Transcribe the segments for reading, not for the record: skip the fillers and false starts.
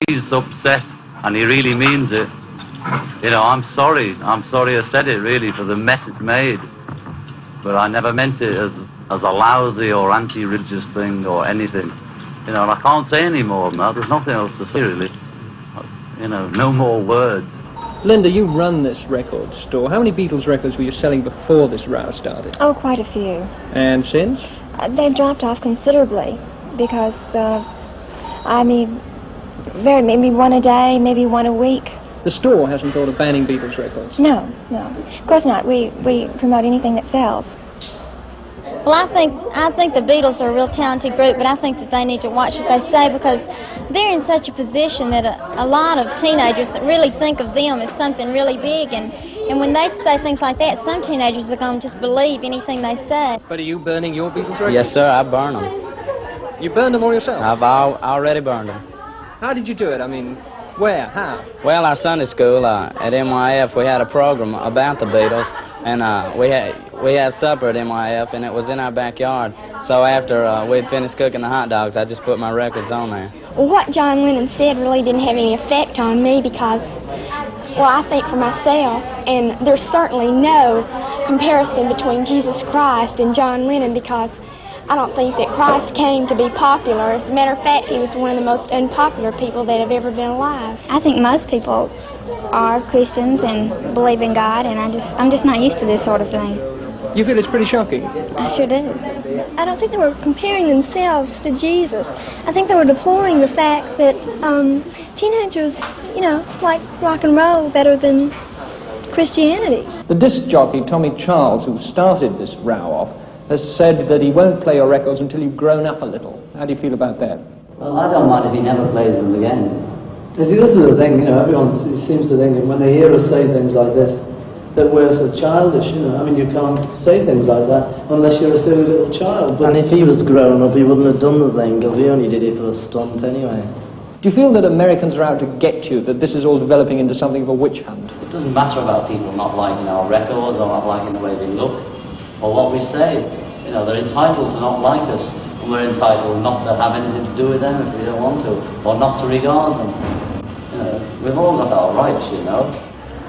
he's upset and he really means it, you know, I'm sorry I said it really for the mess it made. But I never meant it as a lousy or anti-religious thing or anything. You know, and I can't say any more than that. There's nothing else to say, really. You know, no more words. Linda, you run this record store. How many Beatles records were you selling before this row started? Oh, quite a few. And since? They've dropped off considerably because, maybe one a day, maybe one a week. The store hasn't thought of banning Beatles records? No. Of course not. We promote anything that sells. Well, I think the Beatles are a real talented group, but I think that they need to watch what they say because they're in such a position that a lot of teenagers really think of them as something really big, and when they say things like that, some teenagers are going to just believe anything they say. But are you burning your Beatles records? Yes, sir, I burn them. You burned them all yourself? I've already burned them. How did you do it? I mean, where? How? Well, our Sunday school at NYF, we had a program about the Beatles, and we had supper at NYF, and it was in our backyard. So after we'd finished cooking the hot dogs, I just put my records on there. Well, what John Lennon said really didn't have any effect on me because, well, I think for myself, and there's certainly no comparison between Jesus Christ and John Lennon because I don't think that Christ came to be popular. As a matter of fact, he was one of the most unpopular people that have ever been alive. I think most people are Christians and believe in God, and I'm just not used to this sort of thing. You feel it's pretty shocking? I sure do. I don't think they were comparing themselves to Jesus. I think they were deploring the fact that teenagers, like rock and roll better than Christianity. The disc jockey Tommy Charles, who started this row off, has said that he won't play your records until you've grown up a little. How do you feel about that? Well, I don't mind if he never plays them again. You see, this is the thing, everyone seems to think that when they hear us say things like this, that we're so childish, I mean, you can't say things like that unless you're a silly little child. But if he was grown up, he wouldn't have done the thing, because he only did it for a stunt anyway. Do you feel that Americans are out to get you, that this is all developing into something of a witch hunt? It doesn't matter about people not liking our records or not liking the way we look or what we say. They're entitled to not like us, and we're entitled not to have anything to do with them if we don't want to, or not to regard them. We've all got our rights,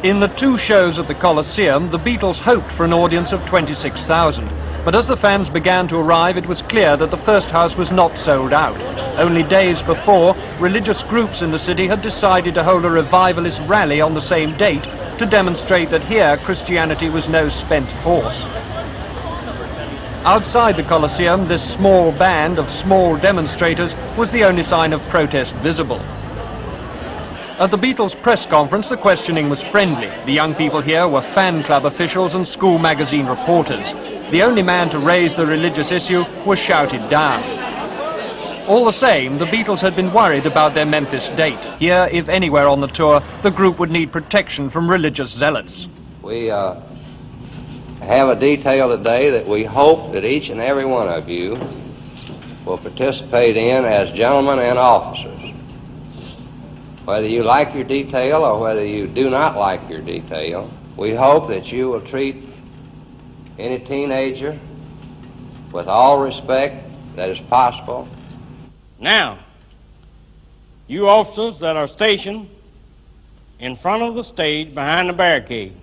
In the two shows at the Coliseum, the Beatles hoped for an audience of 26,000. But as the fans began to arrive, it was clear that the first house was not sold out. Only days before, religious groups in the city had decided to hold a revivalist rally on the same date to demonstrate that here Christianity was no spent force. Outside the Coliseum, this small band of small demonstrators was the only sign of protest visible. At the Beatles press conference, the questioning was friendly. The young people here were fan club officials and school magazine reporters. The only man to raise the religious issue was shouted down. All the same, the Beatles had been worried about their Memphis date. Here, if anywhere on the tour, the group would need protection from religious zealots. We have a detail today that we hope that each and every one of you will participate in as gentlemen and officers. Whether you like your detail or whether you do not like your detail, we hope that you will treat any teenager with all respect that is possible. Now, you officers that are stationed in front of the stage behind the barricade,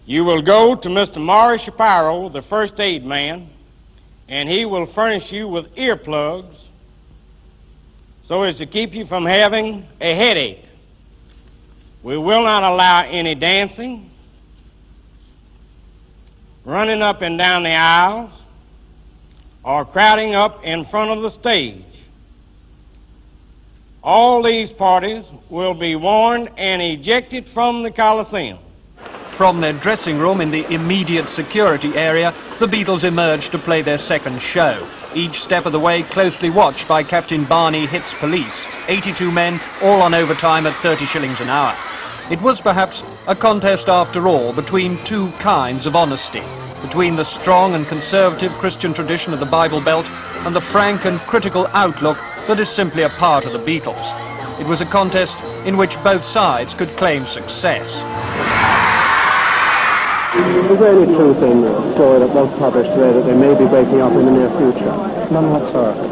you will go to Mr. Morris Shapiro, the first aid man, and he will furnish you with earplugs so as to keep you from having a headache. We will not allow any dancing, running up and down the aisles, or crowding up in front of the stage. All these parties will be warned and ejected from the Coliseum. From their dressing room in the immediate security area, the Beatles emerged to play their second show. Each step of the way closely watched by Captain Barney Hit's police. 82 men, all on overtime at 30 shillings an hour. It was perhaps a contest after all between two kinds of honesty. Between the strong and conservative Christian tradition of the Bible Belt and the frank and critical outlook that is simply a part of the Beatles. It was a contest in which both sides could claim success. Is there any truth in the story that was published today that they may be breaking up in the near future? None whatsoever.